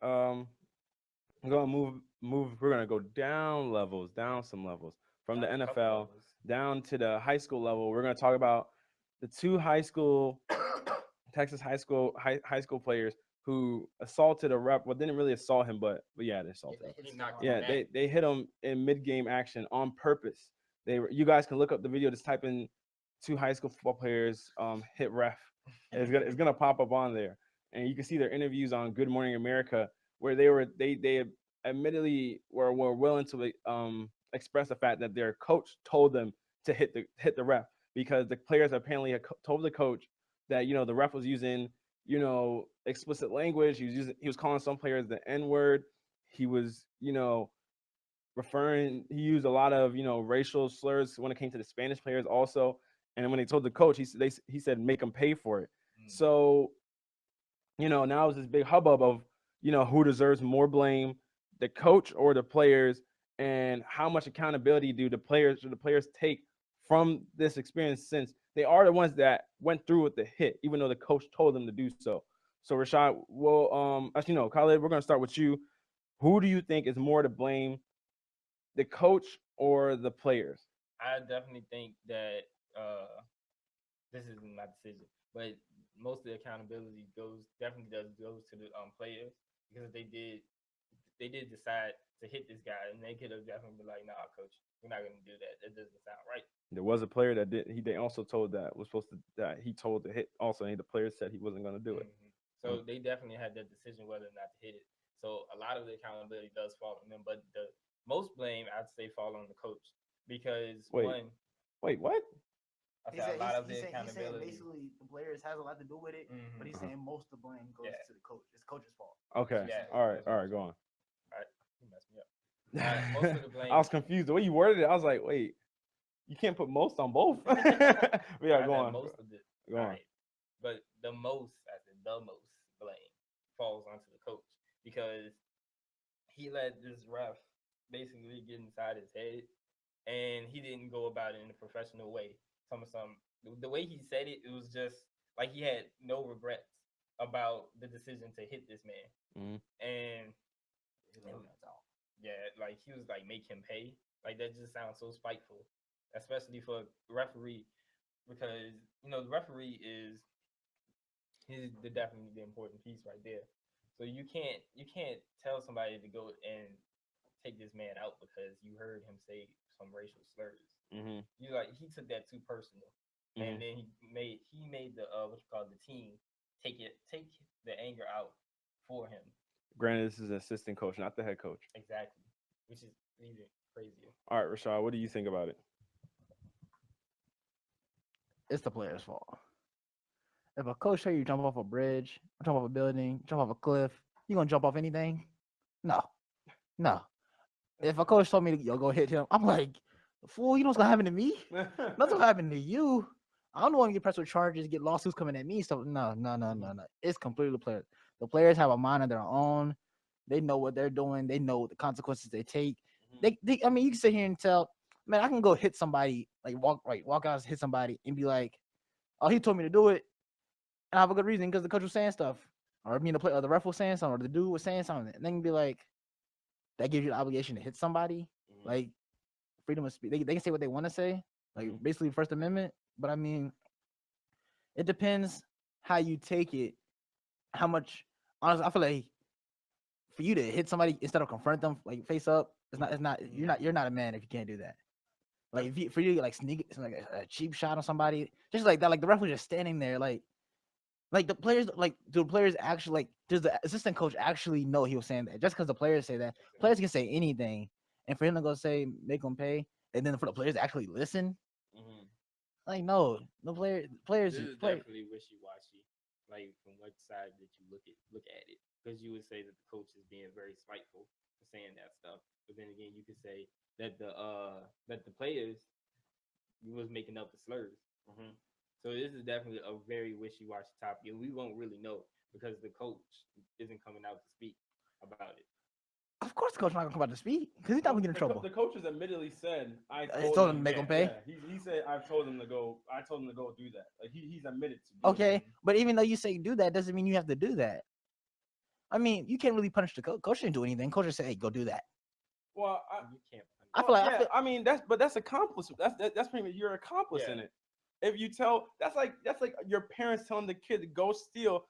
I'm gonna move. We're gonna go down levels, down some levels from the Down a couple NFL levels. down to the high school level. We're gonna talk about the two high school Texas high school players who assaulted a rep. Well, didn't really assault him, but yeah, they Yeah, assaulted they him. hit He stick knocked on him Yeah, him. back. they hit him in mid game action on purpose. You guys can look up the video. Just type in two high school football players hit ref. It's gonna pop up on there, and you can see their interviews on Good Morning America where they admittedly were willing to express the fact that their coach told them to hit the ref because the players apparently had told the coach that the ref was using explicit language. He was calling some players the N word. He was he used a lot of racial slurs when it came to the Spanish players also. And when they told the coach, he said make them pay for it. Mm. So now it's this big hubbub of who deserves more blame, the coach or the players, and how much accountability do the players take from this experience, since they are the ones that went through with the hit, even though the coach told them to do so. So Rashad, well, actually no, Khalid, we're gonna start with you. Who do you think is more to blame, the coach or the players? I definitely think that this is my decision, but most of the accountability goes to the players because they did decide to hit this guy, and they could have definitely been like, "Nah, coach, we're not gonna do that. That doesn't sound right." There was a player that did. They also told that he told to hit also, and the player said he wasn't going to do it. So they definitely had that decision whether or not to hit it. So a lot of the accountability does fall on them, but the most blame I'd say fall on the coach because Wait, one, wait, what? I He said a said lot of the he's saying accountability. basically the players has a lot to do with it, but he's Uh-huh. saying most of the blame goes Yeah, to the coach. It's coach's fault. That's Okay, what he's yeah, saying. all right, go on. all right, you messed me up. Most of the I blame, was confused the way you worded it. I was like, wait, you can't put most on both. But yeah, I go said on, most of it. go All on. right, but I said the most blame falls onto the coach because he let this ref basically get inside his head, and he didn't go about it in a professional way. The way he said it, it was just like he had no regrets about the decision to hit this man, Mm-hmm. and, He and let that out. yeah, like he was like make him pay. Like that just sounds so spiteful, especially for a referee because the referee is he's definitely the important piece right there. So you can't tell somebody to go and take this man out because you heard him say some racial slurs. Mm-hmm. You like he took that too personal, Mm-hmm. and then he made the what you call the team take the anger out for him. Granted, this is an assistant coach, not the head coach. Exactly, which is even crazier. All right, Rashad, what do you think about it? It's the player's fault. If a coach tell you jump off a bridge, jump off a building, jump off a cliff, you gonna jump off anything? No, no. If a coach told me to go hit him, I'm like, fool, you know what's gonna happen to me? Nothing's gonna happen to you. I don't want to get pressed with charges, get lawsuits coming at me. So no, no, no, no, no. It's completely the player. The players have a mind of their own. They know what they're doing. They know the consequences they take. I mean, you can sit here and tell, man, I can go hit somebody, like walk out, hit somebody, and be like, oh, he told me to do it, and I have a good reason because the coach was saying stuff, or the ref was saying something, or the dude was saying something, and then be like, that gives you the obligation to hit somebody, like freedom of speech. They can say what they want to say, like basically First Amendment. But I mean, it depends how you take it, how much. Honestly, I feel like for you to hit somebody instead of confront them like face up, it's not you're not a man if you can't do that. Like for you to like sneak like a cheap shot on somebody just like that, like the ref was just standing there, like the players, like do the players actually like does the assistant coach actually know he was saying that? Just because the players say that, players can say anything, and for him to go say make them pay, and then for the players to actually listen, Mm-hmm. like no, no players This is play. definitely wishy washy. Like from what side that you look at it, because you would say that the coach is being very spiteful for saying that stuff, but then again, you could say that the players was making up the slurs. Mm-hmm. So this is definitely a very wishy washy topic, and we won't really know because the coach isn't coming out to speak about it. Of course, the coach not gonna come out to speak because he's not gonna get in trouble. The coaches admittedly said, "I He told told him to him." make him Yeah, pay. he said, "I've told him to go. I told him to go do that." Like he's admitted to doing Okay, Mm-hmm. but even though you say do that, doesn't mean you have to do that. I mean, you can't really punish the coach. Coach didn't do anything. Coach just said, "Hey, go do that." Well, You can't. I feel like yeah, I feel, I mean that's accomplice. That's pretty much you're accomplice in Yeah. it. If you tell that's like your parents telling the kid to go steal,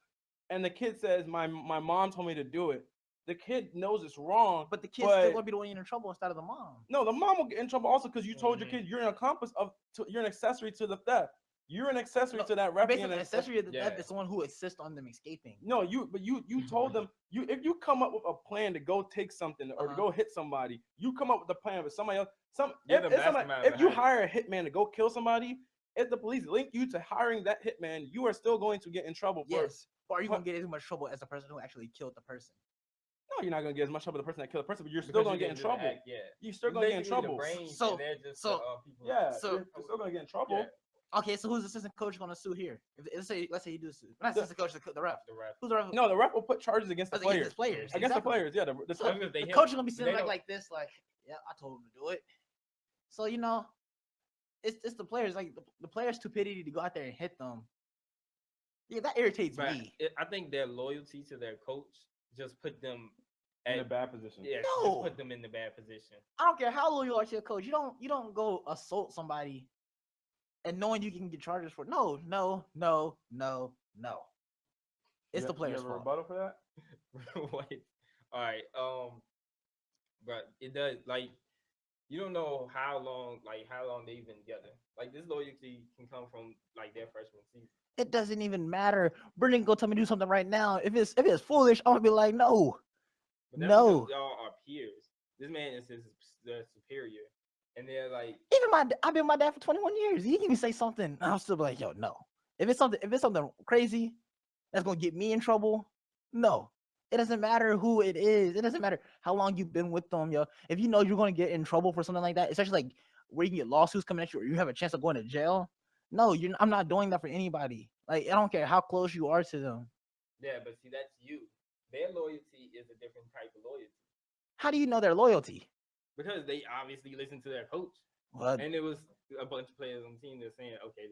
and the kid says my mom told me to do it. The kid knows it's wrong, but the kid's still but gonna be the one in trouble instead of the mom. no, the mom will get in trouble also because you told your Mhm. kid you're an accomplice you're an accessory to the theft. You're an accessory No, to that ref being basically, an an accessory of the theft Yeah. is someone who assists on them escaping. no, you told them if you come up with a plan to go take something or to Uh-huh. go hit somebody, you come up with a plan with somebody else. You're the Somebody, mastermind if you behind it. hire a hitman to go kill somebody, if the police link you to hiring that hitman, you are still going to get in trouble for. Yes, but are you but- gonna get as much trouble as the person who actually killed the person? No, you're not gonna get as much trouble as the person that killed the person, but you're Because still you gonna get in didn't just trouble. act, yeah. You're still It's gonna get in basically the trouble. brains, So- and they're just so- the people. Yeah, So- you're still gonna get in trouble. Yeah. Okay, so who's the assistant coach gonna sue here? If let's say you do sue, not The- assistant coach, the ref. The ref. Who's the ref? No, the ref will put charges against the Against players. his players. Against exactly. the players, yeah. So That's because they the hit coach is him. gonna be They sitting don't- like this, like, yeah, I told him to do it. So it's the players, like the players' stupidity to go out there and hit them. Yeah, that irritates But me. I think their loyalty to their coach just put them In a at bad position. yeah, No. just put them in the bad position. I don't care how loyal you are to your coach. You don't go assault somebody and knowing you can get charges for it. No. It's the You player's have a fault. rebuttal for that? Wait. All right. But it does like you don't know how long they've been together. Like this loyalty can come from like their freshman season. It doesn't even matter. Brendan go tell me to do something right now. If it's foolish, I'm gonna be like, no. But that's No. because y'all are peers. This man is their superior, and they're like, Even I've been with my dad for 21 years. He can even say something, and I'll still be like, yo, no. If it's something crazy that's gonna get me in trouble, no. It doesn't matter who it is. It doesn't matter how long you've been with them, yo. If you know you're gonna get in trouble for something like that, especially like where you can get lawsuits coming at you, or you have a chance of going to jail. No, I'm not doing that for anybody. Like I don't care how close you are to them. yeah, but see, that's you. Their loyalty is a different type of loyalty How do you know their loyalty? because they obviously listen to their coach, Well, and it was a bunch of players on the team that saying, okay,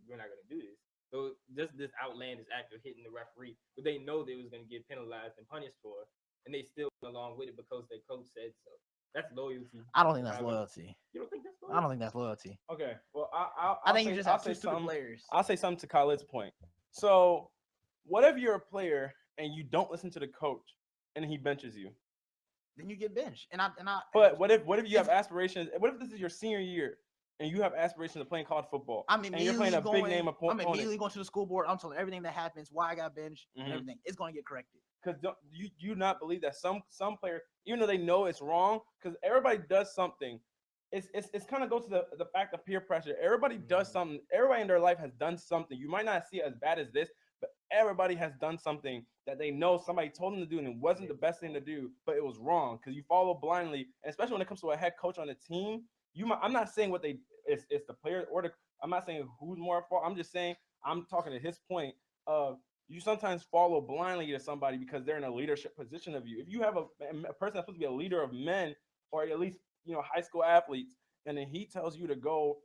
we're not gonna do this. So just this outlandish act of hitting the referee, but they know they was gonna get penalized and punished for, and they still went along with it because their coach said so. That's loyalty. I don't think that's However- loyalty. You don't think that's loyalty? I don't think that's loyalty. Okay. Well, I think you just I'll have two say stupid something. players. I'll say something to Khaled's point. So, what if you're a player and you don't listen to the coach and he benches you? Then you get benched. And I. But what if you have aspirations? What if this is your senior year and you have aspirations of playing college football? I'm and you're playing immediately a big name I'm opponent. immediately going to the school board. I'm telling everything that happens, why I got benched, Mhm. and everything. It's going to get corrected. Because you not believe that some players, even though they know it's wrong, because everybody does something. It's kind of goes to the fact of peer pressure. Everybody does Mhm. something. Everybody in their life has done something. You might not see it as bad as this, but everybody has done something that they know somebody told them to do and it wasn't the best thing to do, but it was wrong because you follow blindly. And especially when it comes to a head coach on a team, I'm not saying what it's the player or I'm not saying who's more at fault. I'm just saying I'm talking to his point of you sometimes follow blindly to somebody because they're in a leadership position of you. If you have a person that's supposed to be a leader of men or at least high school athletes, and then he tells you to go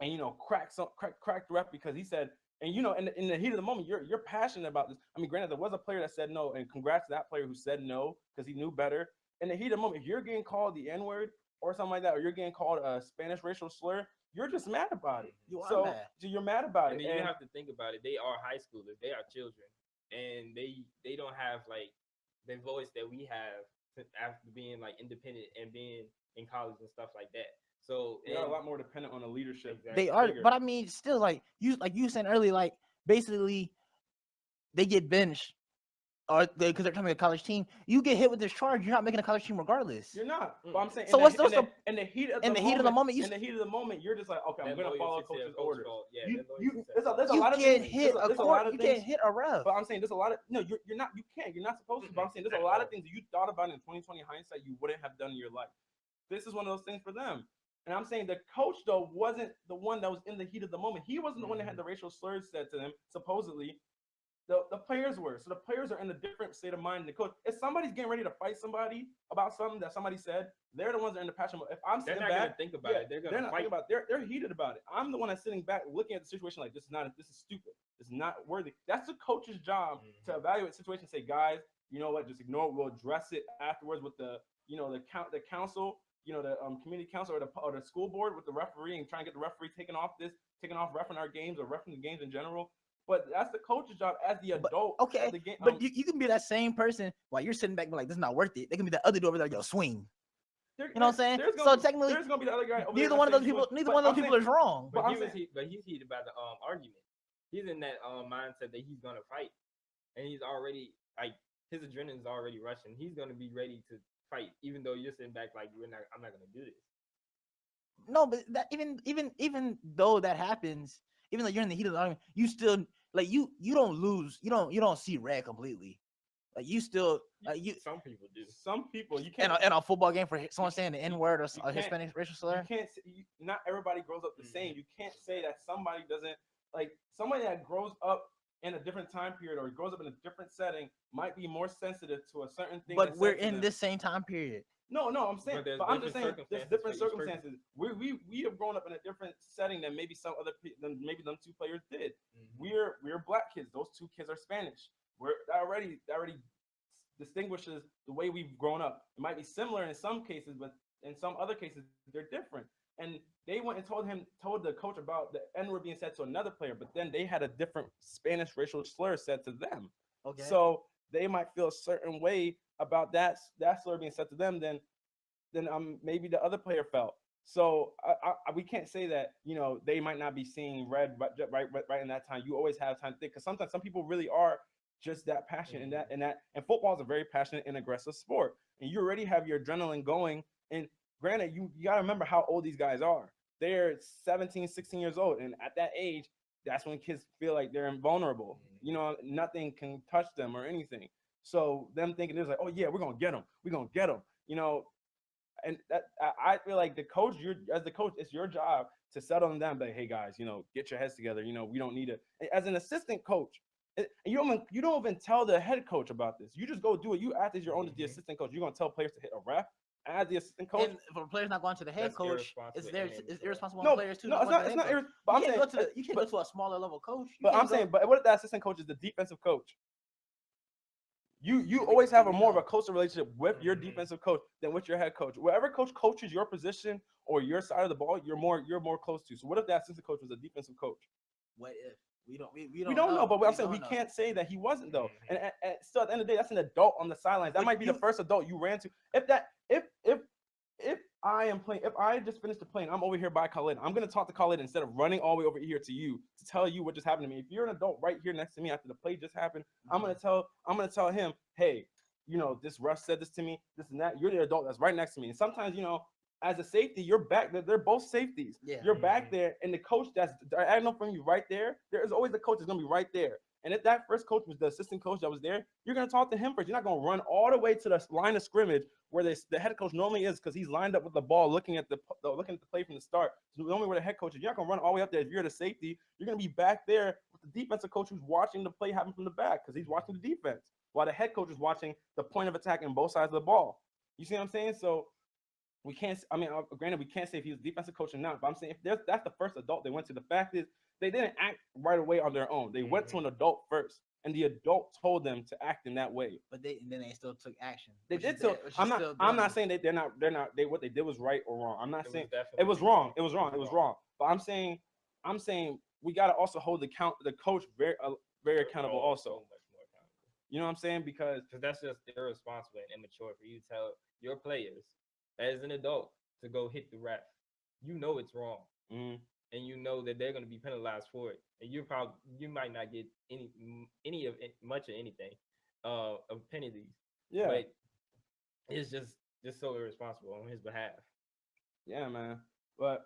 and crack the ref because he said, and in the heat of the moment you're passionate about this. I mean, granted, there was a player that said no, and congrats to that player who said no because he knew better. In the heat of the moment, if you're getting called the N-word or something like that, or you're getting called a Spanish racial slur, you're just mad about it. You are So mad. you're mad about And it. then you And have to think about it. They are high schoolers. They are children, and they don't have like the voice that we have after being like independent and being in college and stuff like that. So they're a lot more dependent on the leadership. Exactly. They are, figure. but I mean, still, like you said earlier, like basically, they get benched, or because they're coming to a college team. You get hit with this charge, you're not making a college team regardless. You're not. But I'm saying So in what's the, what's in the the, in the heat of in the the heat of the moment, in the heat of the moment, you're just like, okay, I'm that gonna follow loyalty to their coach's coach orders. fault. Yeah, You, that loyalty you, to there's their a, there's a you lot of can't things. hit there's a there's a court. lot of You things. can't hit a ref. But I'm saying there's a lot of you're not. You can't. You're not supposed to. But I'm saying there's a lot of things that you thought about in 2020 hindsight you wouldn't have done in your life. This is one of those things for them. And I'm saying the coach though wasn't the one that was in the heat of the moment. He wasn't the one that had the racial slurs said to him. Supposedly, the players were. So the players are in a different state of mind than the coach. If somebody's getting ready to fight somebody about something that somebody said, they're the ones that are in the passion. If I'm They're sitting not back, gonna think about it. They're they're gonna not fight. thinking about it. They're heated about it. I'm the one that's sitting back looking at the situation like this is stupid. It's not worthy. That's the coach's job to evaluate the situation and say, guys, you know what, just ignore it. We'll address it afterwards with the, you know, the council, you know, the community council or the school board with the referee, and try and get the referee taking off reffing our games or reffing the games in general. But that's the coach's job as the adult. Okay, as the game, but you can be that same person while you're sitting back and like, this is not worth it. They can be the other dude over there, yo, swing. You know what I'm saying? So technically, there's gonna be the other guy. Neither one of those people is wrong. But he's heated about the argument. He's in that mindset that he's gonna fight, and he's already like his adrenaline's already rushing. He's gonna be ready to fight, even though you're sitting back like I'm not gonna do this. No, but that even though that happens, even though you're in the heat of the argument, you still like you don't lose. You don't see red completely. Like you still Some people do. Some people you can't. In a football game for someone saying the N word or a Hispanic racial slur. You can't. Not everybody grows up the same. You can't say that somebody doesn't like somebody that grows up in a different time period or grows up in a different setting might be more sensitive to a certain thing. But we're in this same time period. No, I'm saying, but I'm just saying there's different circumstances. We have grown up in a different setting than maybe some other than maybe them two players did. We're black kids. Those two kids are Spanish. That already distinguishes the way we've grown up. It might be similar in some cases, but in some other cases they're different. And they went and told the coach about the N-word being said to another player, but then they had a different Spanish racial slur said to them. Okay. So they might feel a certain way about that slur being said to them than maybe the other player felt. So we can't say that, you know, they might not be seeing red right in that time. You always have time to think, because sometimes some people really are just that passionate and football is a very passionate and aggressive sport, and you already have your adrenaline going. And granted, you got to remember how old these guys are. They're 17, 16 years old, and at that age, that's when kids feel like they're invulnerable. You know, nothing can touch them or anything. So them thinking it's like, oh yeah, we're gonna get them, you know. And that I feel like as the coach, it's your job to settle them down, like, hey guys, you know, get your heads together. You know, we don't need it. As an assistant coach, you don't even tell the head coach about this. You just go do it. You act as your own as the assistant coach. You're gonna tell players to hit a ref as the assistant coach. And if a player's not going to the head coach, it's irresponsible on players too. No, it's not. But I'm saying you can't go to a smaller level coach. But I'm saying, but what if that assistant coach is the defensive coach? You always have more of a closer relationship with your defensive coach than with your head coach. Wherever coach coaches your position or your side of the ball, you're more close to. So what if that assistant coach was a defensive coach? What if we don't know? But I'm saying we can't say that he wasn't though. And still at the end of the day, that's an adult on the sidelines. That might be the first adult you ran to. If I am playing, if I just finished the plane, I'm over here by Khalid. I'm gonna talk to Khalid instead of running all the way over here to you to tell you what just happened to me. If you're an adult right here next to me after the play just happened, I'm gonna tell him, hey, you know, this ref said this to me, this and that. You're the adult that's right next to me. And sometimes, you know, as a safety, you're back. They're both safeties. Yeah. You're back there, and the coach that's I know from you right there. There is always the coach that's gonna be right there. And if that first coach was the assistant coach that was there, you're going to talk to him first. You're not going to run all the way to the line of scrimmage where the head coach normally is, because he's lined up with the ball looking at the play from the start. So normally where the head coach is, you're not going to run all the way up there. If you're the safety, you're going to be back there with the defensive coach who's watching the play happen from the back, because he's watching the defense, while the head coach is watching the point of attack on both sides of the ball. You see what I'm saying? So we can't – I mean, granted, we can't say if he's a defensive coach or not, but I'm saying if that's the first adult they went to. The fact is they didn't act right away on their own. They went to an adult first. And the adult told them to act in that way. But then they still took action. They did so. I'm not saying they're not what they did was right or wrong. I'm not saying it was wrong. It was wrong. But I'm saying we got to also hold the coach very accountable also. So much more accountable. You know what I'm saying? Because that's just irresponsible and immature for you to tell your players as an adult to go hit the ref. You know it's wrong. Mm-hmm. And you know that they're going to be penalized for it, and you might not get any of it, much of anything of penalties. Yeah, but it's just so irresponsible on his behalf. Yeah, man. But